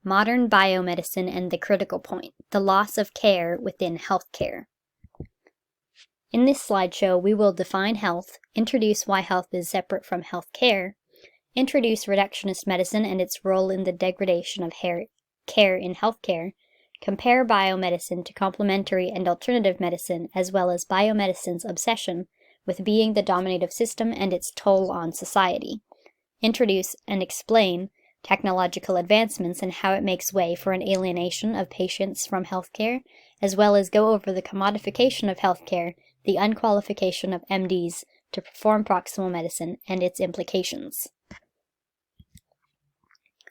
Modern Biomedicine and the Critical Point, the Loss of Care within Healthcare. In this slideshow, we will define health, introduce why health is separate from healthcare, introduce reductionist medicine and its role in the degradation of care in healthcare, compare biomedicine to complementary and alternative medicine, as well as biomedicine's obsession with being the dominative system and its toll on society, introduce and explain technological advancements and how it makes way for an alienation of patients from healthcare, as well as go over the commodification of healthcare, the unqualification of MDs to perform proximal medicine, and its implications.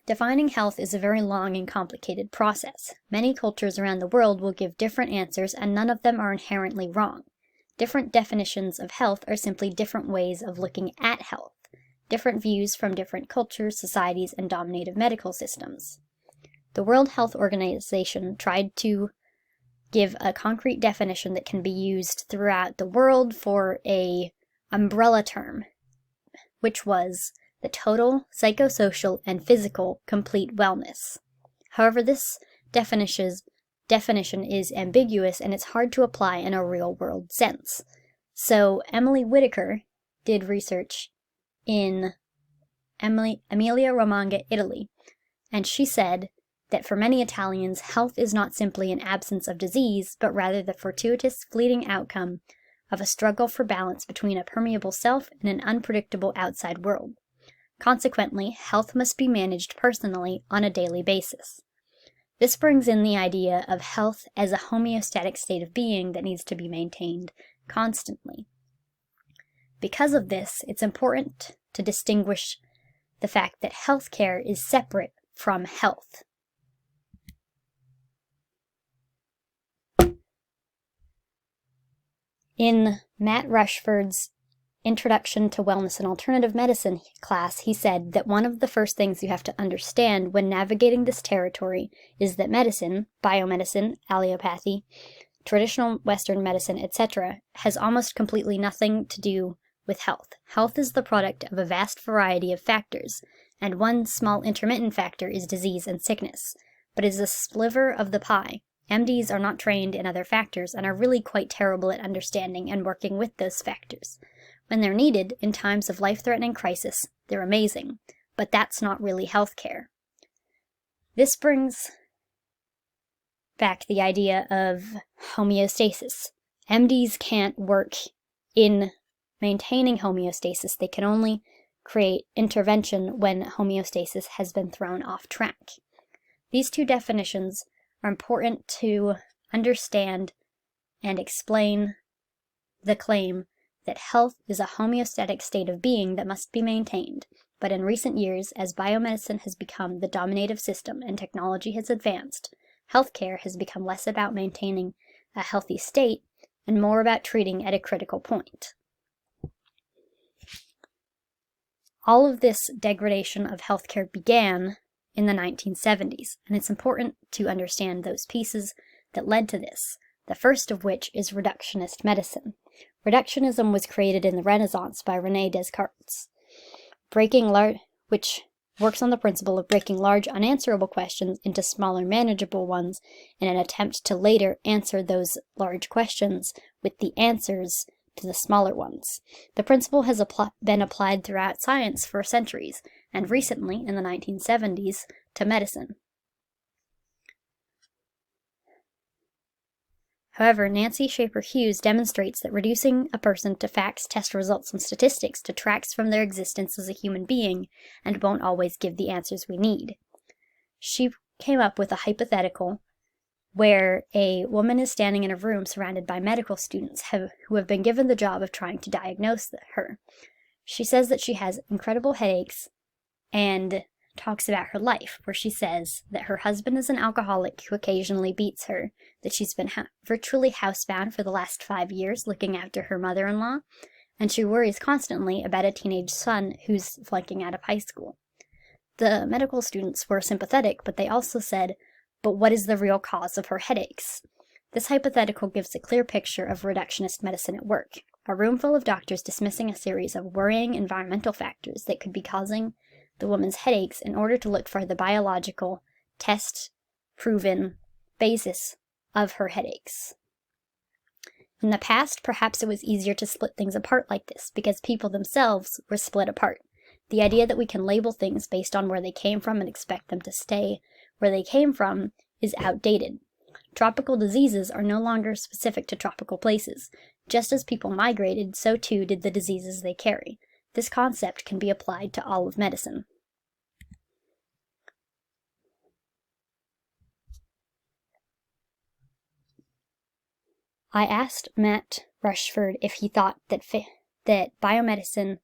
Defining health is a very long and complicated process. Many cultures around the world will give different answers, and none of them are inherently wrong. Different definitions of health are simply different ways of looking at health, different views from different cultures, societies, and dominative medical systems. The World Health Organization tried to give a concrete definition that can be used throughout the world for an umbrella term, which was the total psychosocial and physical complete wellness. However, this definition is ambiguous and it's hard to apply in a real-world sense. So Emily Whitaker did research in Emilia-Romagna, Italy, and she said that for many Italians, health is not simply an absence of disease, but rather the fortuitous, fleeting outcome of a struggle for balance between a permeable self and an unpredictable outside world. Consequently, health must be managed personally on a daily basis. This brings in the idea of health as a homeostatic state of being that needs to be maintained constantly. Because of this, it's important to distinguish the fact that healthcare is separate from health. In Matt Rushford's Introduction to Wellness and Alternative Medicine class, he said that one of the first things you have to understand when navigating this territory is that medicine, biomedicine, allopathy, traditional Western medicine, etc., has almost completely nothing to do with health. Health is the product of a vast variety of factors, and one small intermittent factor is disease and sickness, but is a sliver of the pie. MDs are not trained in other factors and are really quite terrible at understanding and working with those factors. When they're needed in times of life-threatening crisis, they're amazing, but that's not really healthcare. This brings back the idea of homeostasis. MDs can't work in maintaining homeostasis. They can only create intervention when homeostasis has been thrown off track. These two definitions are important to understand and explain the claim that health is a homeostatic state of being that must be maintained, but in recent years, as biomedicine has become the dominative system and technology has advanced, healthcare has become less about maintaining a healthy state and more about treating at a critical point. All of this degradation of healthcare began in the 1970s, and it's important to understand those pieces that led to this, the first of which is reductionist medicine. Reductionism was created in the Renaissance by René Descartes, which works on the principle of breaking large unanswerable questions into smaller manageable ones in an attempt to later answer those large questions with the answers to the smaller ones. The principle has been applied throughout science for centuries, and recently, in the 1970s, to medicine. However, Nancy Schaefer-Hughes demonstrates that reducing a person to facts, test results, and statistics detracts from their existence as a human being and won't always give the answers we need. She came up with a hypothetical where a woman is standing in a room surrounded by medical students who have been given the job of trying to diagnose her. She says that she has incredible headaches and talks about her life, where she says that her husband is an alcoholic who occasionally beats her, that she's been virtually housebound for the last 5 years looking after her mother-in-law, and she worries constantly about a teenage son who's flunking out of high school. The medical students were sympathetic, but they also said, but what is the real cause of her headaches? This hypothetical gives a clear picture of reductionist medicine at work, a room full of doctors dismissing a series of worrying environmental factors that could be causing the woman's headaches in order to look for the biological test-proven basis of her headaches. In the past, perhaps it was easier to split things apart like this because people themselves were split apart. The idea that we can label things based on where they came from and expect them to stay where they came from is outdated. Tropical diseases are no longer specific to tropical places. Just as people migrated, so too did the diseases they carry. This concept can be applied to all of medicine. I asked Matt Rushford if he thought that biomedicine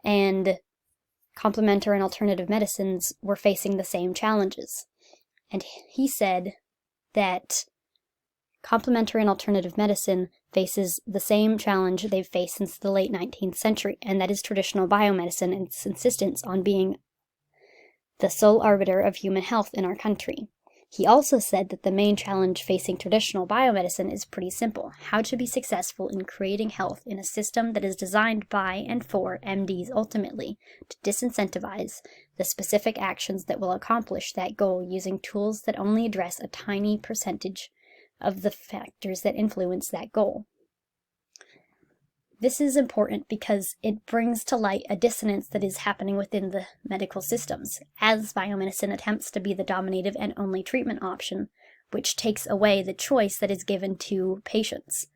and complementary and alternative medicines were facing the same challenges. And he said that complementary and alternative medicine faces the same challenge they've faced since the late 19th century, and that is traditional biomedicine and its insistence on being the sole arbiter of human health in our country. He also said that the main challenge facing traditional biomedicine is pretty simple: how to be successful in creating health in a system that is designed by and for MDs ultimately to disincentivize the specific actions that will accomplish that goal using tools that only address a tiny percentage of the factors that influence that goal. This is important because it brings to light a dissonance that is happening within the medical systems, as biomedicine attempts to be the dominative and only treatment option, which takes away the choice that is given to patients,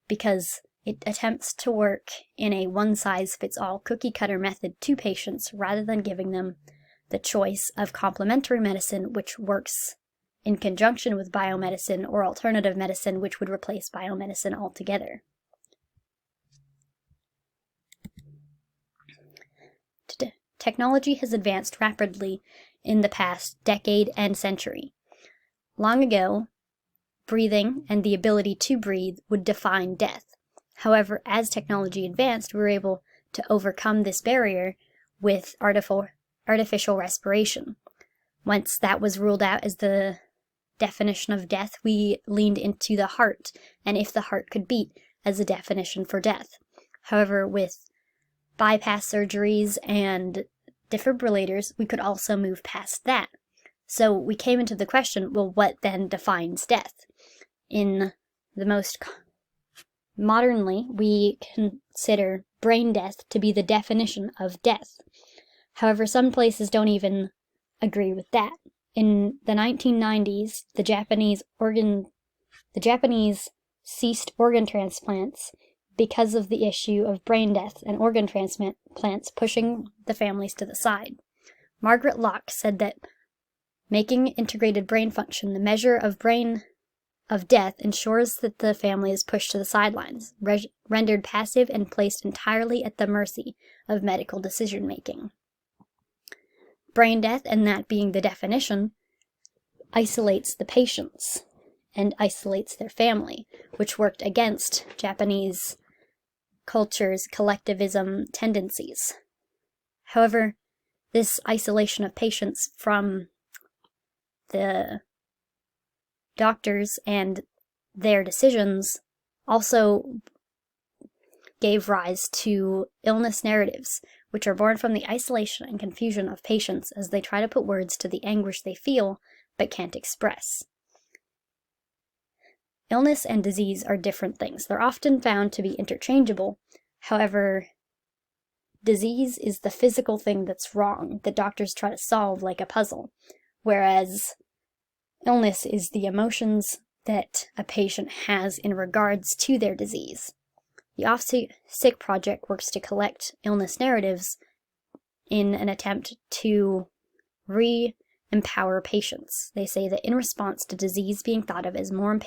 because it attempts to work in a one-size-fits-all cookie-cutter method to patients rather than giving them the choice of complementary medicine, which works in conjunction with biomedicine, or alternative medicine, which would replace biomedicine altogether. Technology has advanced rapidly in the past decade and century. Long ago, breathing and the ability to breathe would define death. However, as technology advanced, we were able to overcome this barrier with artificial respiration. Once that was ruled out as the definition of death, we leaned into the heart, and if the heart could beat, as a definition for death. However, with bypass surgeries and defibrillators, we could also move past that. So we came into the question, well, what then defines death? In the most modernly, we consider brain death to be the definition of death. However, some places don't even agree with that. In the 1990s, the Japanese ceased organ transplants because of the issue of brain death and organ transplants pushing the families to the side. Margaret Locke said that making integrated brain function the measure of death ensures that the family is pushed to the sidelines, rendered passive and placed entirely at the mercy of medical decision-making. Brain death, and that being the definition, isolates the patients and isolates their family, which worked against Japanese culture's collectivism tendencies. However, this isolation of patients from the doctors and their decisions also gave rise to illness narratives, which are born from the isolation and confusion of patients as they try to put words to the anguish they feel but can't express. Illness and disease are different things. They're often found to be interchangeable. However, disease is the physical thing that's wrong that doctors try to solve like a puzzle, whereas illness is the emotions that a patient has in regards to their disease. The Off Sick Project works to collect illness narratives in an attempt to empower patients. They say that in response to disease being thought of as more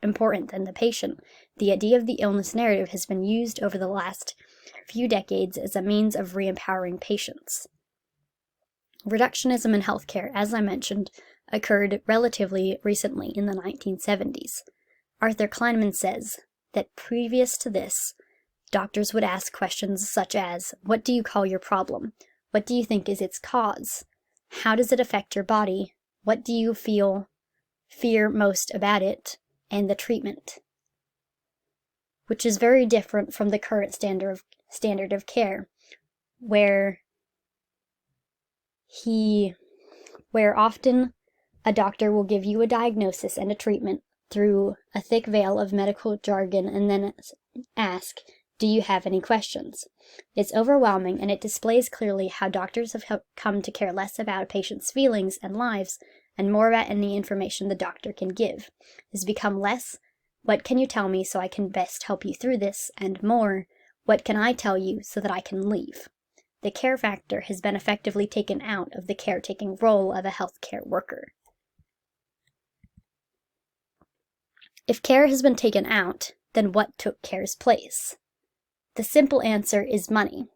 important than the patient, the idea of the illness narrative has been used over the last few decades as a means of re-empowering patients. Reductionism in healthcare, as I mentioned, occurred relatively recently in the 1970s. Arthur Kleinman says that previous to this, doctors would ask questions such as, what do you call your problem? What do you think is its cause? How does it affect your body? What do you fear most about it? And the treatment, which is very different from the current standard of care, where often A doctor will give you a diagnosis and a treatment through a thick veil of medical jargon and then ask, do you have any questions? It's overwhelming, and it displays clearly how doctors have come to care less about a patient's feelings and lives and more about any information the doctor can give. It's become less, what can you tell me so I can best help you through this, and more, what can I tell you so that I can leave? The care factor has been effectively taken out of the caretaking role of a healthcare worker. If care has been taken out, then what took care's place? The simple answer is money.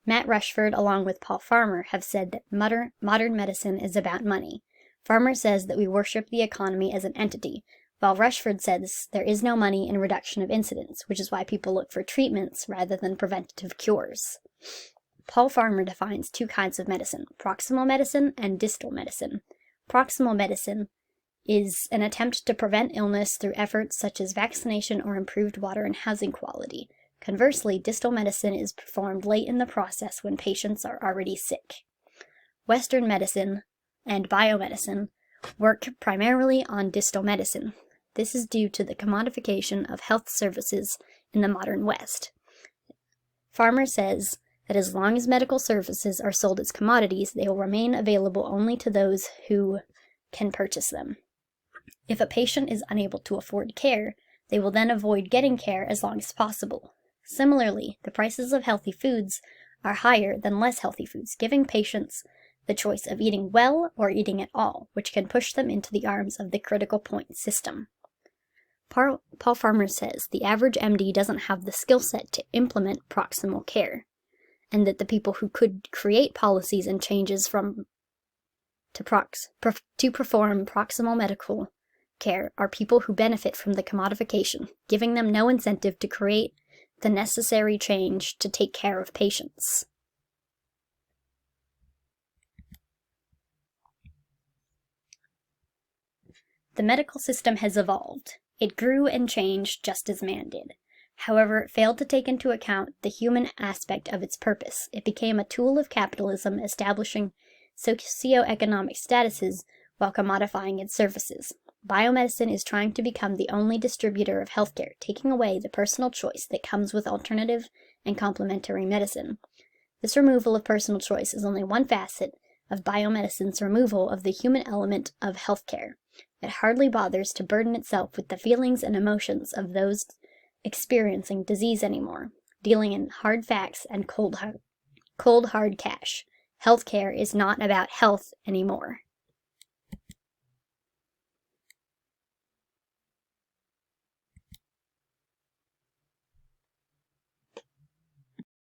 Matt Rushford, along with Paul Farmer, have said that modern medicine is about money. Farmer says that we worship the economy as an entity, while Rushford says there is no money in reduction of incidence, which is why people look for treatments rather than preventative cures. Paul Farmer defines two kinds of medicine, proximal medicine and distal medicine. Proximal medicine is an attempt to prevent illness through efforts such as vaccination or improved water and housing quality. Conversely, distal medicine is performed late in the process when patients are already sick. Western medicine and biomedicine work primarily on distal medicine. This is due to the commodification of health services in the modern West. Farmer says that as long as medical services are sold as commodities, they will remain available only to those who can purchase them. If a patient is unable to afford care, they will then avoid getting care as long as possible. Similarly, the prices of healthy foods are higher than less healthy foods, giving patients the choice of eating well or eating at all, which can push them into the arms of the critical point system. Paul Farmer says the average MD doesn't have the skill set to implement proximal care, and that the people who could create policies and changes to perform proximal medical care are people who benefit from the commodification, giving them no incentive to create the necessary change to take care of patients. The medical system has evolved. It grew and changed just as man did. However, it failed to take into account the human aspect of its purpose. It became a tool of capitalism, establishing socioeconomic statuses while commodifying its services. Biomedicine is trying to become the only distributor of healthcare, taking away the personal choice that comes with alternative and complementary medicine. This removal of personal choice is only one facet of biomedicine's removal of the human element of healthcare. It hardly bothers to burden itself with the feelings and emotions of those experiencing disease anymore, dealing in hard facts and cold hard cash. Healthcare is not about health anymore.